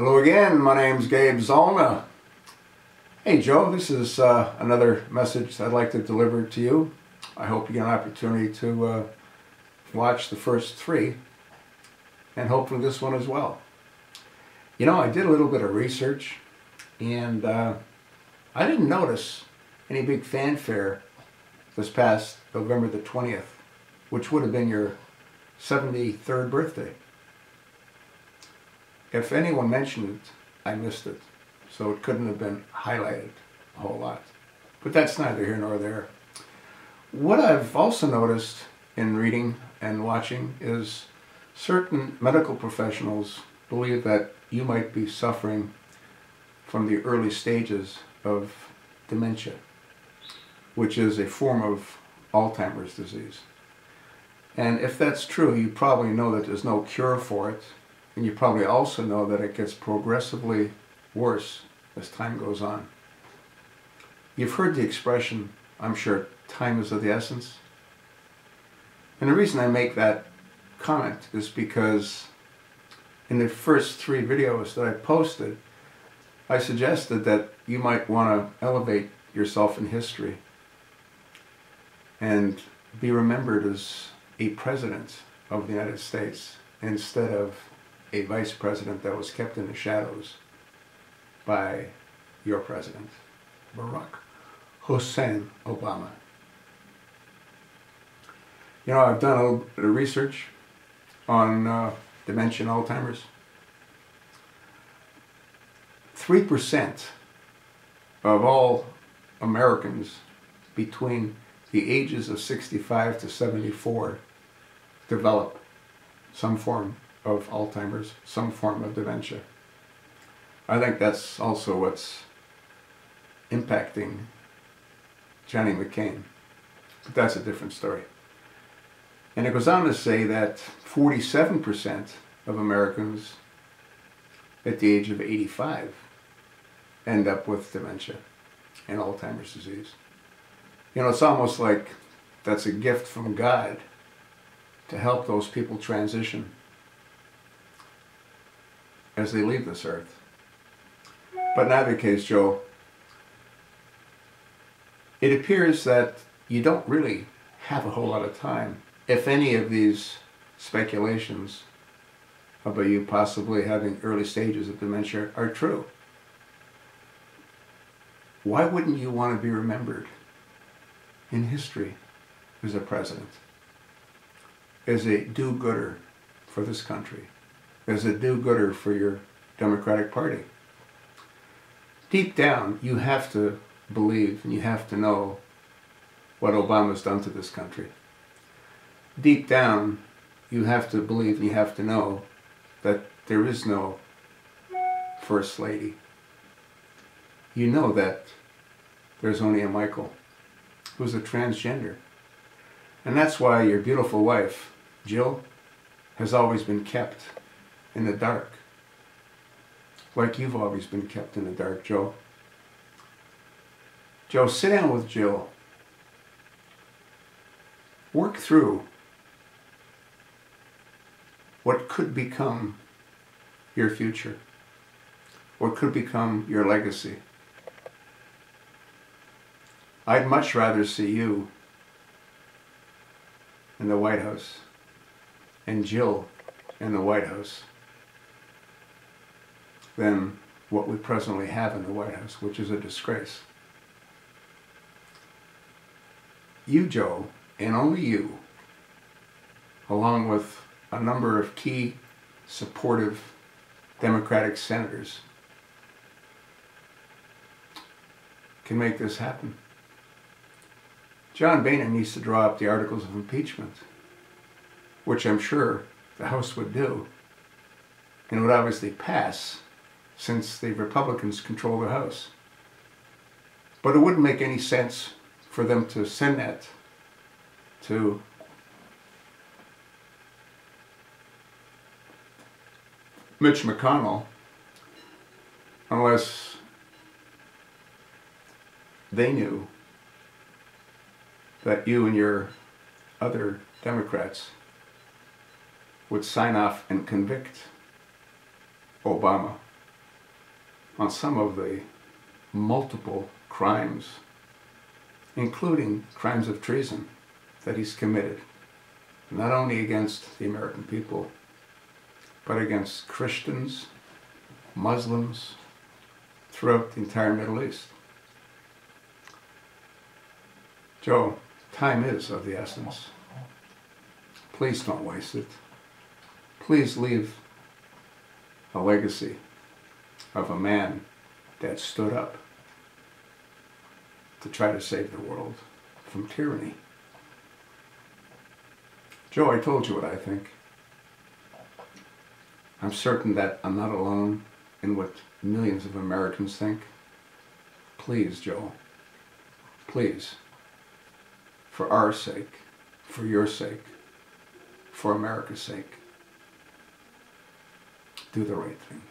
Hello again, my name's Gabe Zollner. Hey Joe, this is another message I'd like to deliver to you. I hope you get an opportunity to watch the first three, and hopefully this one as well. You know, I did a little bit of research, and I didn't notice any big fanfare this past November the 20th, which would have been your 73rd birthday. If anyone mentioned it, I missed it, so it couldn't have been highlighted a whole lot. But that's neither here nor there. What I've also noticed in reading and watching is certain medical professionals believe that you might be suffering from the early stages of dementia, which is a form of Alzheimer's disease. And if that's true, you probably know that there's no cure for it. And you probably also know that it gets progressively worse as time goes on. You've heard the expression, I'm sure, time is of the essence. And the reason I make that comment is because in the first three videos that I posted, I suggested that you might want to elevate yourself in history and be remembered as a president of the United States instead of a vice president that was kept in the shadows by your president, Barack Hussein Obama. You know, I've done a little bit of research on dementia and Alzheimer's. 3% of all Americans between the ages of 65 to 74 develop some form of Alzheimer's, some form of dementia. I think that's also what's impacting Johnny McCain, but that's a different story. And it goes on to say that 47% of Americans at the age of 85 end up with dementia and Alzheimer's disease. You know, it's almost like that's a gift from God to help those people transition as they leave this earth. But in either case, Joe, it appears that you don't really have a whole lot of time if any of these speculations about you possibly having early stages of dementia are true. Why wouldn't you want to be remembered in history as a president, as a do-gooder for this country, as a do-gooder for your Democratic Party? Deep down, you have to believe and you have to know what Obama's done to this country. Deep down, you have to believe and you have to know that there is no First Lady. You know that there's only a Michael, who's a transgender. And that's why your beautiful wife, Jill, has always been kept in the dark, like you've always been kept in the dark, Joe. Joe, sit down with Jill. Work through what could become your future, what could become your legacy. I'd much rather see you in the White House and Jill in the White House than what we presently have in the White House, which is a disgrace. You, Joe, and only you, along with a number of key supportive Democratic senators, can make this happen. John Boehner needs to draw up the articles of impeachment, which I'm sure the House would do, and would obviously pass since the Republicans control the House. But it wouldn't make any sense for them to send that to Mitch McConnell unless they knew that you and your other Democrats would sign off and convict Obama on some of the multiple crimes, including crimes of treason, that he's committed, not only against the American people, but against Christians, Muslims, throughout the entire Middle East. Joe, time is of the essence. Please don't waste it. Please leave a legacy of a man that stood up to try to save the world from tyranny. Joe, I told you what I think. I'm certain that I'm not alone in what millions of Americans think. Please, Joe, please, for our sake, for your sake, for America's sake, do the right thing.